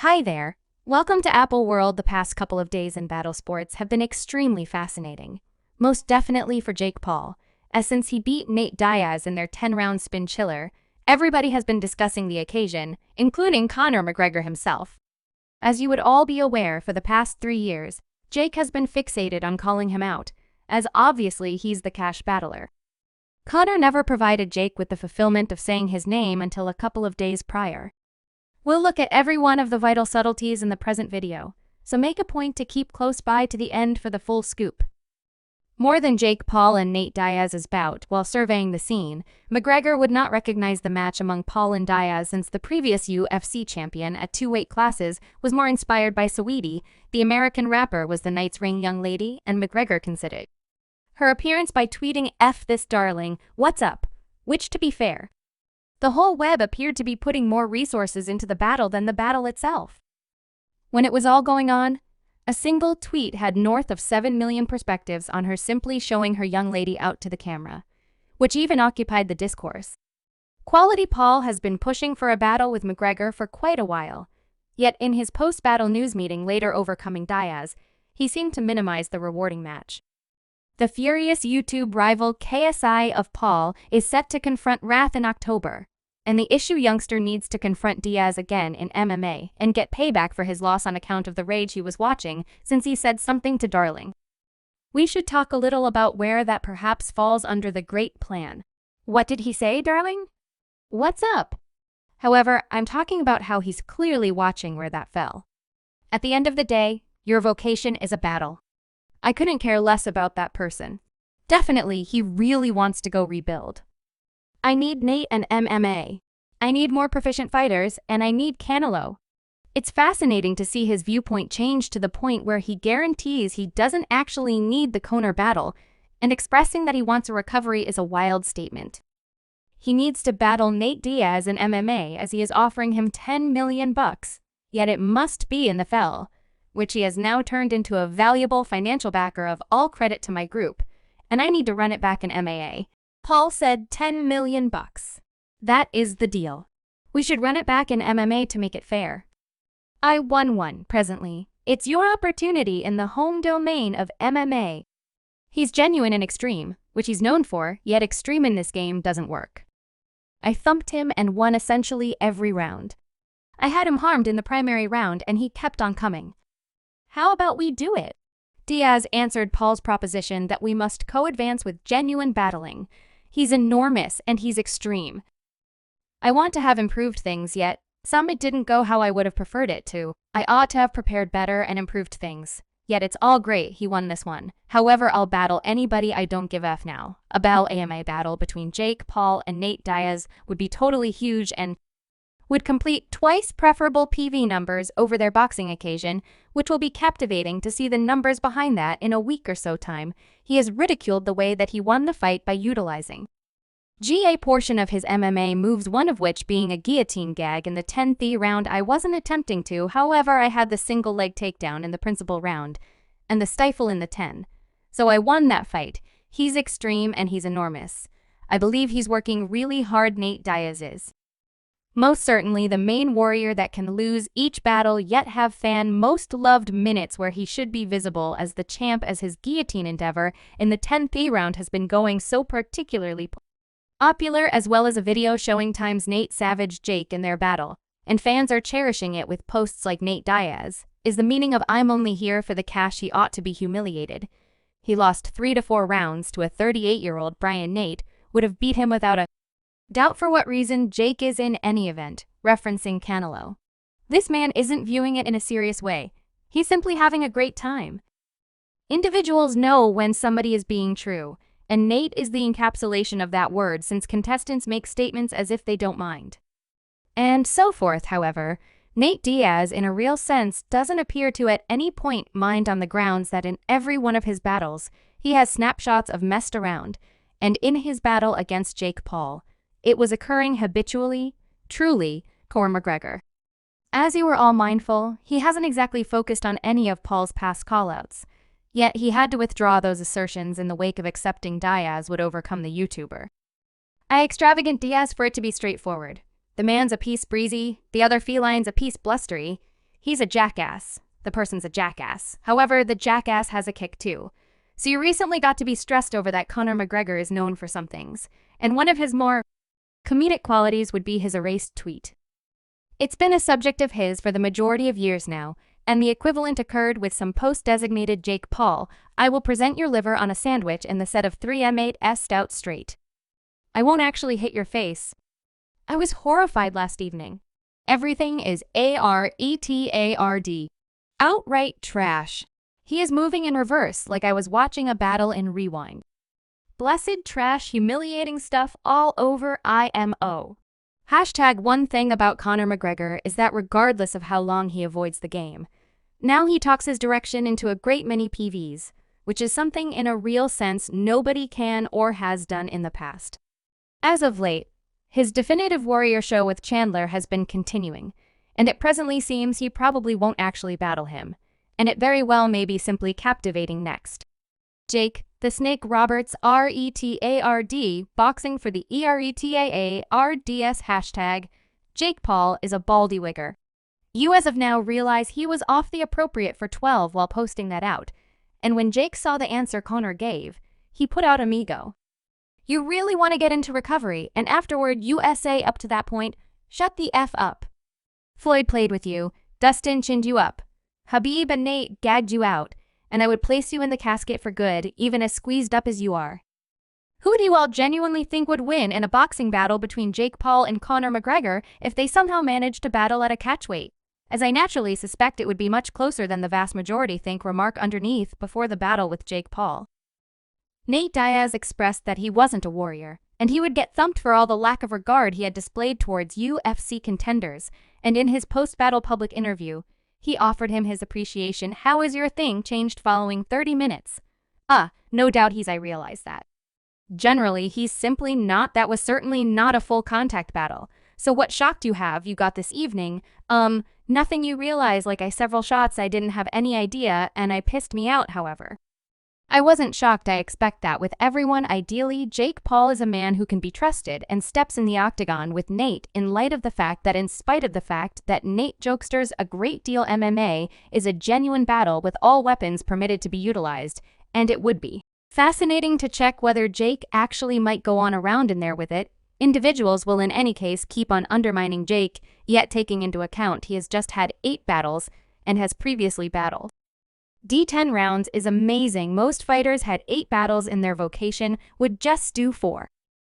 Hi there. Welcome to Apple World. The past couple of days in battle sports have been extremely fascinating. Most definitely for Jake Paul, as since he beat Nate Diaz in their 10-round spin chiller, everybody has been discussing the occasion, including Conor McGregor himself. As you would all be aware, for the past 3 years, Jake has been fixated on calling him out, as obviously he's the cash battler. Conor never provided Jake with the fulfillment of saying his name until a couple of days prior. We'll look at every one of the vital subtleties in the present video, so make a point to keep close by to the end for the full scoop. More than Jake Paul and Nate Diaz's bout, while surveying the scene, McGregor would not recognize the match among Paul and Diaz since the previous UFC champion at 2 weight classes was more inspired by Saweetie. The American rapper was the night's ring young lady, and McGregor considered her appearance by tweeting "F this darling, what's up?" which, to be fair, the whole web appeared to be putting more resources into the battle than the battle itself. When it was all going on, a single tweet had north of 7 million perspectives on her simply showing her young lady out to the camera, which even occupied the discourse. Quality Paul has been pushing for a battle with McGregor for quite a while, yet in his post-battle news meeting later overcoming Diaz, he seemed to minimize the rewarding match. The furious YouTube rival KSI of Paul is set to confront Wrath in October, and the issue youngster needs to confront Diaz again in MMA and get payback for his loss on account of the rage he was watching since he said something to Darling. We should talk a little about where that perhaps falls under the great plan. What did he say, Darling? What's up? However, I'm talking about how he's clearly watching where that fell. At the end of the day, your vocation is a battle. I couldn't care less about that person. Definitely, he really wants to go rebuild. I need Nate and MMA. I need more proficient fighters, and I need Canelo. It's fascinating to see his viewpoint change to the point where he guarantees he doesn't actually need the Conor battle, and expressing that he wants a recovery is a wild statement. He needs to battle Nate Diaz in MMA as he is offering him $10 million, yet it must be in the FL, which he has now turned into a valuable financial backer of all credit to my group, and I need to run it back in MAA. Paul said $10 million. That is the deal. We should run it back in MMA to make it fair. I won one presently. It's your opportunity in the home domain of MMA. He's genuine and extreme, which he's known for, yet extreme in this game doesn't work. I thumped him and won essentially every round. I had him harmed in the primary round and he kept on coming. How about we do it? Diaz answered Paul's proposition that we must co-advance with genuine battling. He's enormous and he's extreme. I want to have improved things, yet some it didn't go how I would have preferred it to. I ought to have prepared better and improved things. Yet it's all great, he won this one. However, I'll battle anybody I don't give F now. A BAL AMA battle between Jake Paul and Nate Diaz would be totally huge and would complete twice preferable PV numbers over their boxing occasion, which will be captivating to see the numbers behind that in a week or so time. He has ridiculed the way that he won the fight by utilizing GA portion of his MMA moves, one of which being a guillotine gag in the 10th round. I wasn't attempting to, however I had the single leg takedown in the principal round, and the stifle in the 10. So I won that fight. He's extreme and he's enormous. I believe he's working really hard. Nate Diaz is most certainly the main warrior that can lose each battle yet have fan most loved minutes where he should be visible as the champ, as his guillotine endeavor in the 10th round has been going so particularly popular, as well as a video showing times Nate Savage Jake in their battle, and fans are cherishing it with posts like Nate Diaz is the meaning of I'm only here for the cash. He ought to be humiliated. He lost 3 to 4 rounds to a 38-year-old Brian. Nate would have beat him without a doubt. For what reason Jake is in any event, referencing Canelo. This man isn't viewing it in a serious way. He's simply having a great time. Individuals know when somebody is being true, and Nate is the encapsulation of that word since contestants make statements as if they don't mind. And so forth. However, Nate Diaz in a real sense doesn't appear to at any point mind on the grounds that in every one of his battles, he has snapshots of messed around, and in his battle against Jake Paul, it was occurring habitually, truly, Conor McGregor. As you were all mindful, he hasn't exactly focused on any of Paul's past callouts, yet he had to withdraw those assertions in the wake of accepting Diaz would overcome the YouTuber. I extravagant Diaz for it to be straightforward. The man's a piece breezy, the other feline's a piece blustery. he's a jackass. The person's a jackass. However, the jackass has a kick too. So you recently got to be stressed over that Conor McGregor is known for some things, and one of his more comedic qualities would be his erased tweet. It's been a subject of his for the majority of years now, and the equivalent occurred with some post designated Jake Paul. I will present your liver on a sandwich in the set of 3M8S Stout Straight. I won't actually hit your face. I was horrified last evening. Everything is ARETARD. Outright trash. He is moving in reverse like I was watching a battle in rewind. Blessed trash, humiliating stuff all over IMO. Hashtag one thing about Conor McGregor is that regardless of how long he avoids the game, now he talks his direction into a great many PVs, which is something in a real sense nobody can or has done in the past. As of late, his Definitive Warrior show with Chandler has been continuing, and it presently seems he probably won't actually battle him, and it very well may be simply captivating next. Jake, the Snake Roberts RETARD, boxing for the ERETAARDS hashtag, Jake Paul is a baldywigger. You as of now realize he was off the appropriate for 12 while posting that out, and when Jake saw the answer Conor gave, he put out amigo. You really want to get into recovery, and afterward USA up to that point, shut the F up. Floyd played with you, Dustin chinned you up, Habib and Nate gagged you out, and I would place you in the casket for good, even as squeezed up as you are. Who do you all genuinely think would win in a boxing battle between Jake Paul and Conor McGregor if they somehow managed to battle at a catchweight? As I naturally suspect it would be much closer than the vast majority think. Remark underneath before the battle with Jake Paul. Nate Diaz expressed that he wasn't a warrior, and he would get thumped for all the lack of regard he had displayed towards UFC contenders, and in his post-battle public interview, he offered him his appreciation. How is your thing changed following 30 minutes? No doubt I realize that. Generally, he's simply not. That was certainly not a full contact battle. So what shocked you got this evening? Nothing. You realize like I several shots I didn't have any idea and I pissed me out. However, I wasn't shocked. I expect that with everyone. Ideally, Jake Paul is a man who can be trusted and steps in the octagon with Nate in light of the fact that in spite of the fact that Nate jokesters a great deal, MMA is a genuine battle with all weapons permitted to be utilized, and it would be fascinating to check whether Jake actually might go on around in there with it. Individuals will in any case keep on undermining Jake, yet taking into account he has just had 8 battles and has previously battled. D10 rounds is amazing. Most fighters had 8 battles in their vocation, would just do 4.